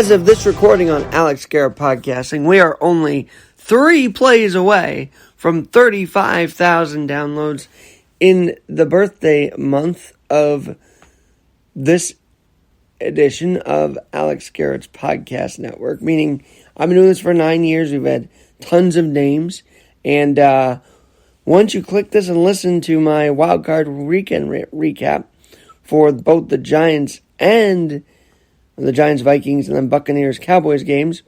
As of this recording on Alex Garrett Podcasting, we are only 3 plays away from 35,000 downloads in the birthday month of this edition of Alex Garrett's podcast network. Meaning, I've been doing this for 9 years. We've had tons of names. And once you click this and listen to my wildcard weekend recap for both the Giants and the Giants, Vikings, and then Buccaneers, Cowboys games,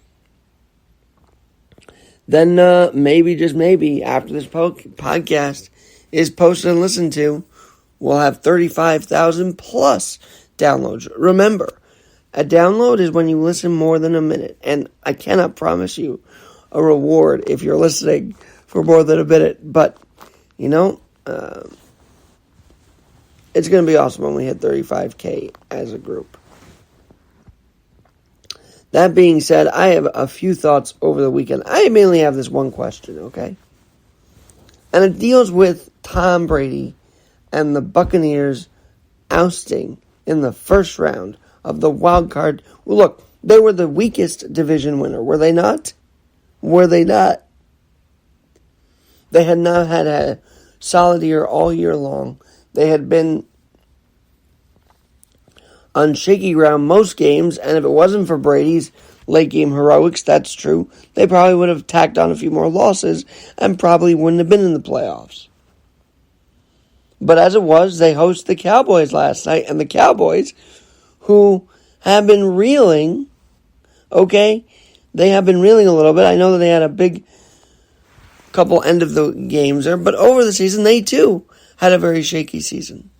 then maybe, just maybe, after this podcast is posted and listened to, we'll have 35,000 plus downloads. Remember, a download is when you listen more than a minute, and I cannot promise you a reward if you're listening for more than a minute, but, you know, it's going to be awesome when we hit 35K as a group. That being said, I have a few thoughts over the weekend. I mainly have this one question, okay? And it deals with Tom Brady and the Buccaneers ousting in the first round of the wild card. Well, look, they were the weakest division winner, were they not? Were they not? They had not had a solid year all year long. They had been on shaky ground most games, and if it wasn't for Brady's late game heroics, that's true, they probably would have tacked on a few more losses and probably wouldn't have been in the playoffs. But as it was, they hosted the Cowboys last night, and the Cowboys, who have been reeling, okay, they have been reeling a little bit. I know that they had a big couple end of the games there, but over the season, they too had a very shaky season.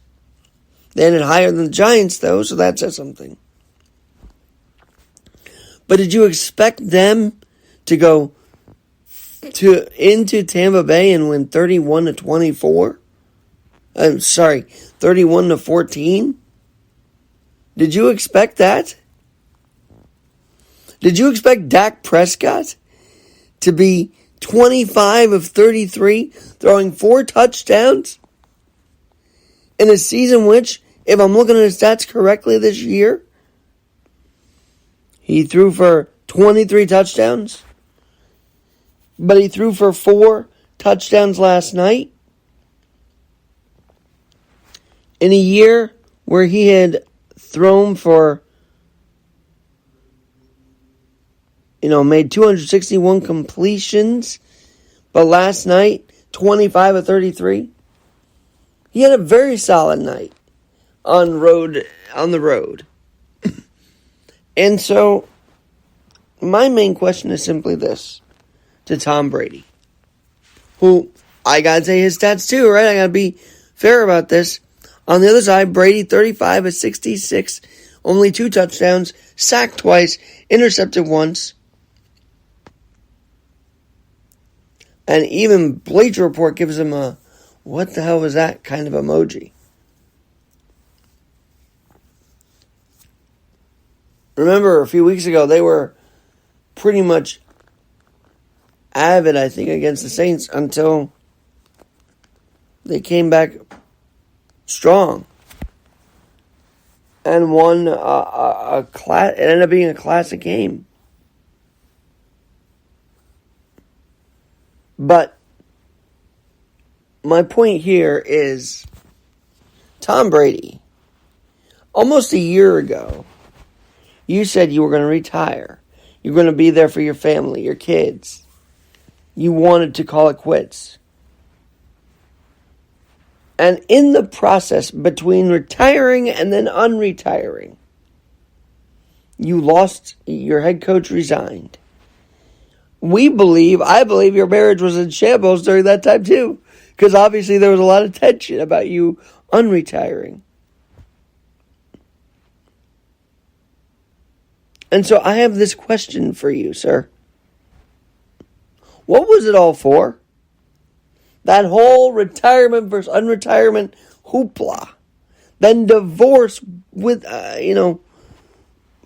They ended higher than the Giants, though, so that says something. But did you expect them to go into Tampa Bay and win 31-24? 31-14? Did you expect that? Did you expect Dak Prescott to be 25 of 33, throwing 4 touchdowns in a season which, if I'm looking at his stats correctly this year, he threw for 23 touchdowns, but he threw for 4 touchdowns last night in a year where he had thrown for, made 261 completions, but last night, 25 of 33. He had a very solid night on the road. And so, my main question is simply this to Tom Brady, who, I gotta say his stats too, right? I gotta be fair about this. On the other side, Brady, 35 of 66, only 2 touchdowns, sacked twice, intercepted once. And even Bleacher Report gives him a, what the hell was that kind of emoji? Remember, a few weeks ago, they were pretty much avid, I think, against the Saints until they came back strong and won it ended up being a classic game. But my point here is Tom Brady, almost a year ago, you said you were going to retire. You're going to be there for your family, your kids. You wanted to call it quits. And in the process between retiring and then unretiring, you lost, your head coach resigned. I believe your marriage was in shambles during that time too. Because obviously there was a lot of tension about you unretiring. And so I have this question for you, sir. What was it all for? That whole retirement versus unretirement hoopla. Then divorce with,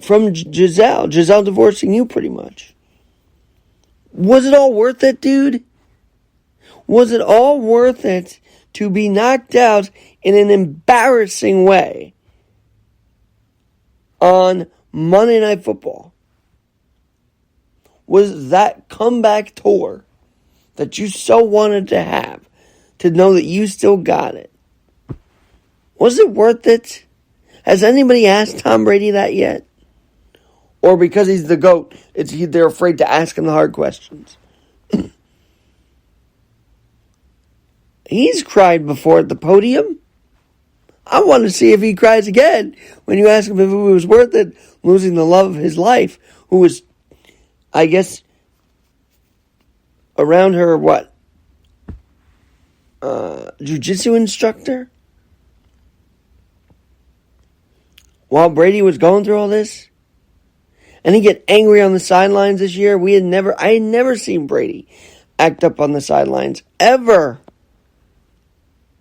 from Giselle. Giselle divorcing you pretty much. Was it all worth it, dude? Was it all worth it to be knocked out in an embarrassing way on Monday Night Football? was that comeback tour that you so wanted to have, to know that you still got it. Was it worth it? Has anybody asked Tom Brady that yet? Or because he's the GOAT, they're afraid to ask him the hard questions? He's cried before at the podium. I want to see if he cries again when you ask him if it was worth it, losing the love of his life, who was, I guess, around her, jiu-jitsu instructor? While Brady was going through all this? And he get angry on the sidelines this year? I had never seen Brady act up on the sidelines, ever.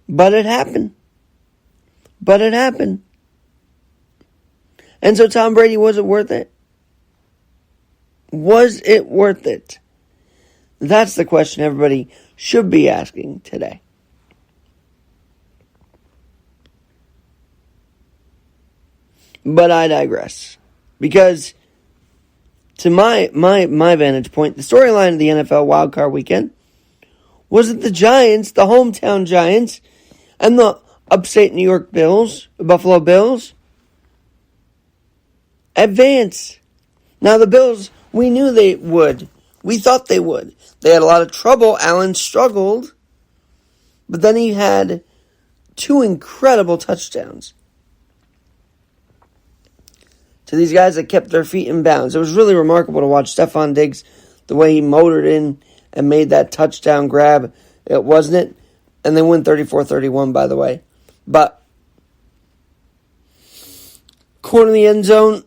But it happened. And so Tom Brady, was it worth it? Was it worth it? That's the question everybody should be asking today. But I digress. Because to my vantage point, the storyline of the NFL wildcard weekend was that the Giants, the hometown Giants, and the upstate New York Bills, the Buffalo Bills, advance. Now the Bills, we knew they would. We thought they would. They had a lot of trouble. Allen struggled. But then he had 2 incredible touchdowns to these guys that kept their feet in bounds. It was really remarkable to watch Stephon Diggs, the way he motored in and made that touchdown grab. It wasn't it? And they win 34-31, by the way. But corner of the end zone.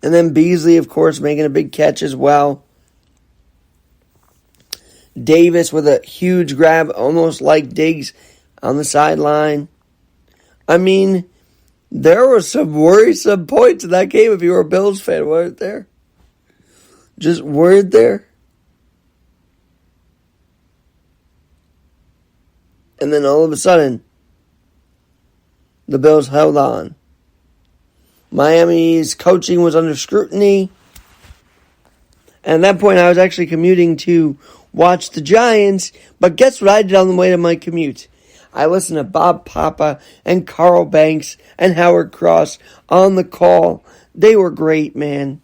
And then Beasley, of course, making a big catch as well. Davis with a huge grab, almost like Diggs on the sideline. I mean, there were some worrisome points in that game if you were a Bills fan, weren't there? Just weren't there? And then all of a sudden, the Bills held on. Miami's coaching was under scrutiny. And at that point, I was actually commuting to watch the Giants. But guess what I did on the way to my commute? I listened to Bob Papa and Carl Banks and Howard Cross on the call. They were great, man.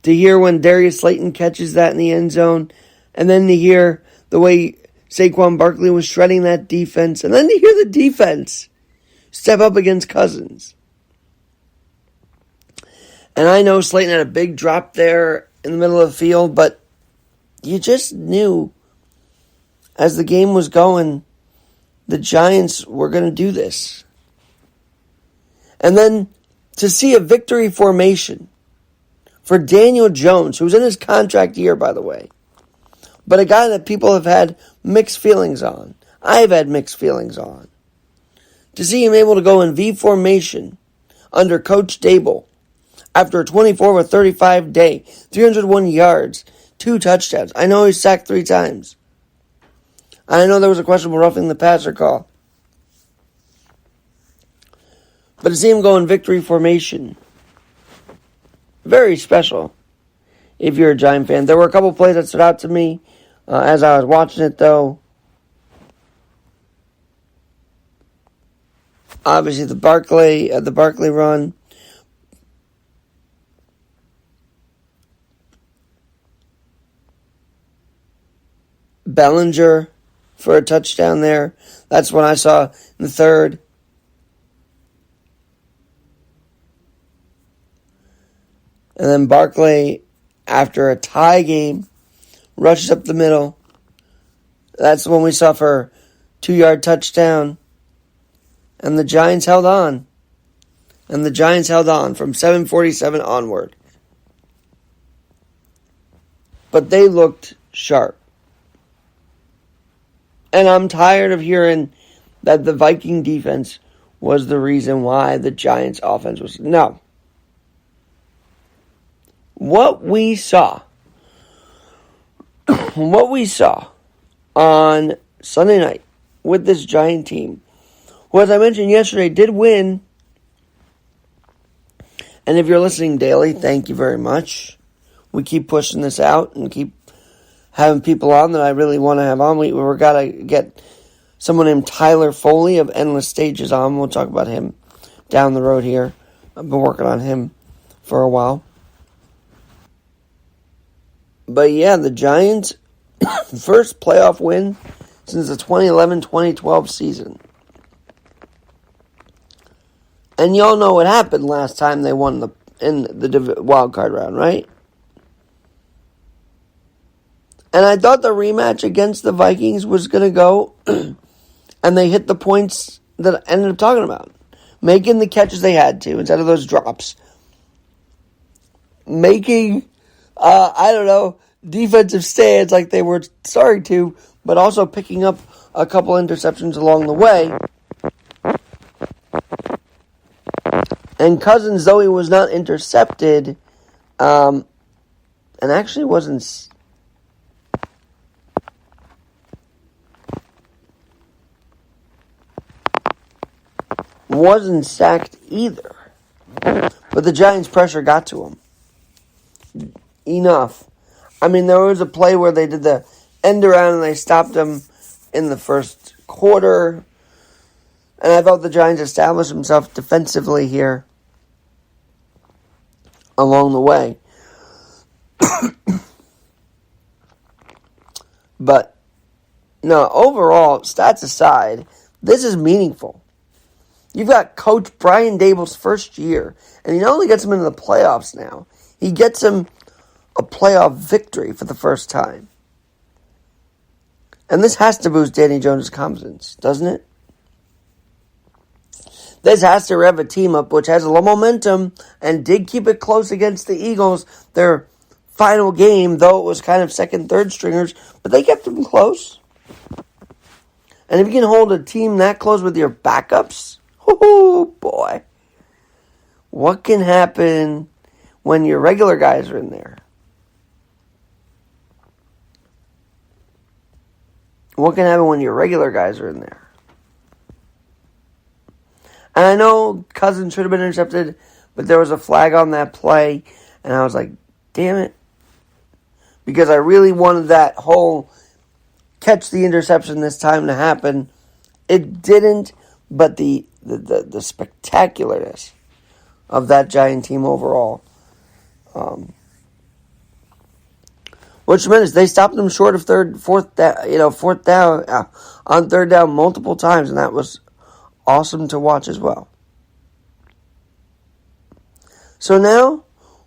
To hear when Darius Slayton catches that in the end zone. And then to hear the way Saquon Barkley was shredding that defense. And then to hear the defense step up against Cousins. And I know Slayton had a big drop there in the middle of the field, but you just knew as the game was going, the Giants were going to do this. And then to see a victory formation for Daniel Jones, who's in his contract year, by the way, but a guy that people have had mixed feelings on. I've had mixed feelings on. To see him able to go in V formation under Coach Dable, after a 24-35 day, 301 yards, 2 touchdowns. I know he's sacked 3 times. I know there was a questionable roughing the passer call. But to see him go in victory formation, very special if you're a Giant fan. There were a couple plays that stood out to me as I was watching it, though. Obviously, the Barkley run. Bellinger for a touchdown there. That's what I saw in the third. And then Barkley, after a tie game, rushes up the middle. That's when we saw for 2-yard touchdown. And the Giants held on. And the Giants held on from 7:47 onward. But they looked sharp. And I'm tired of hearing that the Viking defense was the reason why the Giants offense was... No. What we saw on Sunday night with this Giant team, who, as I mentioned yesterday, did win. And if you're listening daily, thank you very much. We keep pushing this out and keep having people on that I really want to have on. We're got to get someone named Tyler Foley of Endless Stages on. We'll talk about him down the road here. I've been working on him for a while. But yeah, the Giants' first playoff win since the 2011-2012 season. And y'all know what happened last time they won in the wild card round, right? And I thought the rematch against the Vikings was going to go, and they hit the points that I ended up talking about. Making the catches they had to instead of those drops. Making, defensive stands like they were sorry to, but also picking up a couple interceptions along the way. And Cousins, though he was not intercepted, and actually wasn't sacked either. But the Giants' pressure got to him. Enough. I mean, there was a play where they did the end around and they stopped him in the first quarter. And I thought the Giants established themselves defensively here along the way. But, no, overall, stats aside, this is meaningful. You've got Coach Brian Dable's first year, and he not only gets him into the playoffs now, he gets him a playoff victory for the first time. And this has to boost Danny Jones' confidence, doesn't it? This has to rev a team up, which has a little momentum, and did keep it close against the Eagles, their final game, though it was kind of second, third stringers, but they kept them close. And if you can hold a team that close with your backups, oh boy. What can happen when your regular guys are in there? What can happen when your regular guys are in there? And I know Cousins should have been intercepted, but there was a flag on that play, and I was like, damn it. Because I really wanted that whole catch the interception this time to happen. It didn't, but the spectacularness of that Giant team overall. Was tremendous. They stopped them short of fourth down on third down multiple times, and that was awesome to watch as well. So now,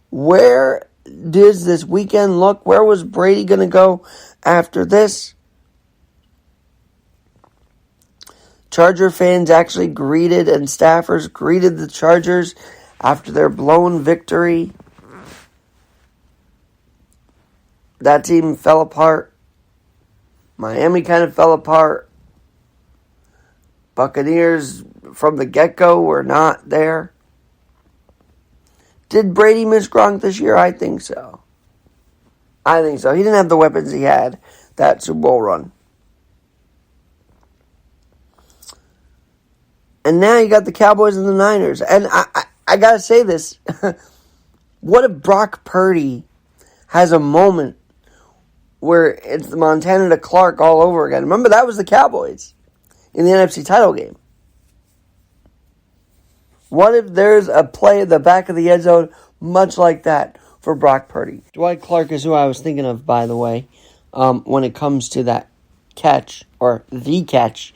where does this weekend look? Where was Brady going to go after this? Charger fans actually greeted, and staffers greeted the Chargers after their blown victory. That team fell apart. Miami kind of fell apart. Buccaneers from the get-go were not there. Did Brady miss Gronk this year? I think so. He didn't have the weapons he had that Super Bowl run. And now you got the Cowboys and the Niners. And I got to say this. What if Brock Purdy has a moment where it's the Montana to Clark all over again? Remember, that was the Cowboys in the NFC title game. What if there's a play at the back of the end zone much like that for Brock Purdy? Dwight Clark is who I was thinking of, by the way, when it comes to that catch, or the catch,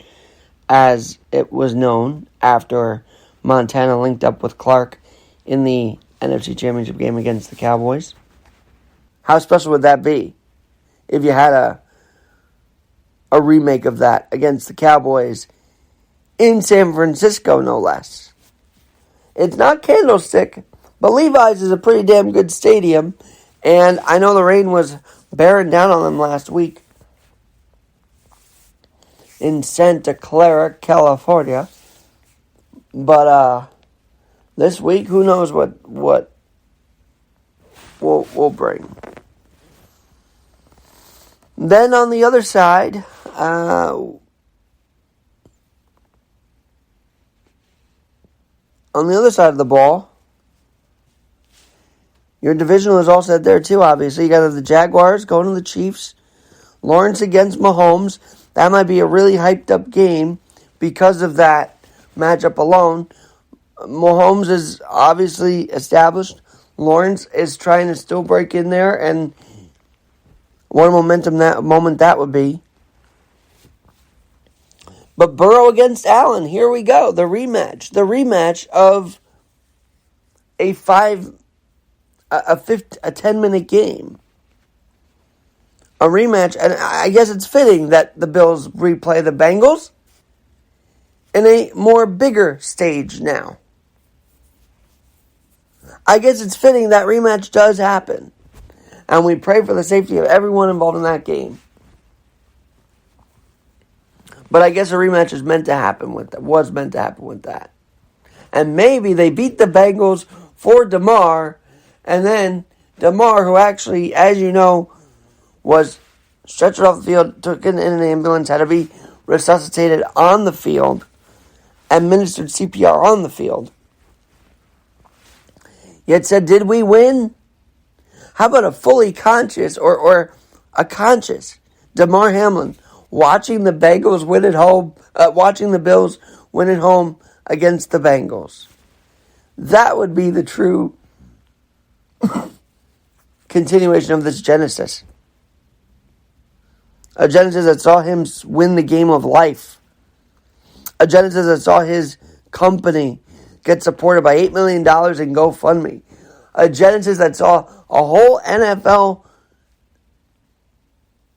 as it was known after Montana linked up with Clark in the NFC Championship game against the Cowboys. How special would that be if you had a remake of that against the Cowboys in San Francisco, no less? It's not Candlestick, but Levi's is a pretty damn good stadium, and I know the rain was bearing down on them last week in Santa Clara, California. But this week, who knows what we'll bring. Then on the other side, On the other side of the ball, your divisional is all set there too, obviously. You got the Jaguars going to the Chiefs. Lawrence against Mahomes. That might be a really hyped up game because of that matchup alone. Mahomes is obviously established. Lawrence is trying to still break in there, and what a moment that would be. But Burrow against Allen, here we go. The rematch of a 10-minute game. A rematch, and I guess it's fitting that the Bills replay the Bengals in a more bigger stage now. I guess it's fitting that rematch does happen. And we pray for the safety of everyone involved in that game. But I guess a rematch was meant to happen with that. And maybe they beat the Bengals for Damar, and then Damar, who actually, as you know, was stretchered off the field, took in an ambulance, had to be resuscitated on the field, administered CPR on the field. Yet said, did we win? How about a fully conscious or a conscious Damar Hamlin watching the Bengals win at home, watching the Bills win at home against the Bengals? That would be the true continuation of this Genesis. A Genesis that saw him win the game of life. A Genesis that saw his company get supported by $8 million in GoFundMe. A Genesis that saw a whole NFL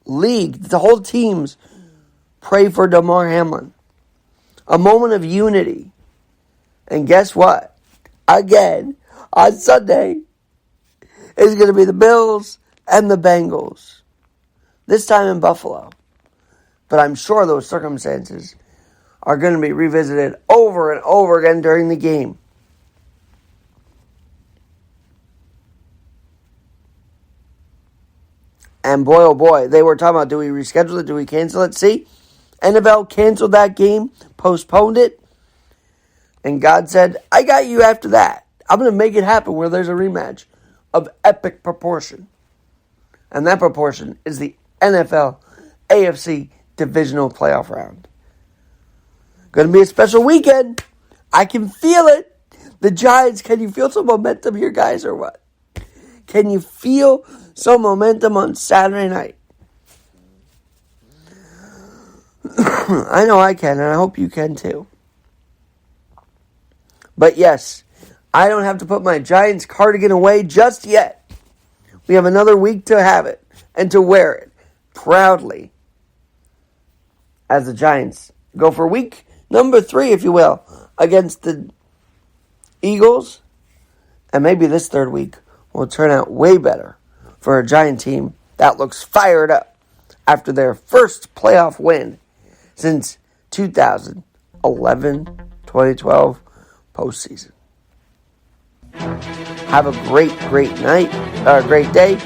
league, the whole teams, pray for Damar Hamlin. A moment of unity. And guess what? Again, on Sunday, it's going to be the Bills and the Bengals. This time in Buffalo. But I'm sure those circumstances are going to be revisited over and over again during the game. And boy, oh boy, they were talking about, do we reschedule it? Do we cancel it? See, NFL canceled that game, postponed it. And God said, I got you after that. I'm going to make it happen where there's a rematch of epic proportion. And that proportion is the NFL AFC divisional playoff round. Going to be a special weekend. I can feel it. The Giants, can you feel some momentum here, guys, or what? Can you feel some momentum on Saturday night? I know I can, and I hope you can too. But yes, I don't have to put my Giants cardigan away just yet. We have another week to have it and to wear it proudly as the Giants go for week number 3, if you will, against the Eagles. And maybe this third week will turn out way better for a Giant team that looks fired up after their first playoff win since 2011-2012 postseason. Have a great night, great day,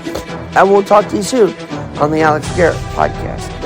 and we'll talk to you soon on the Alex Garrett podcast.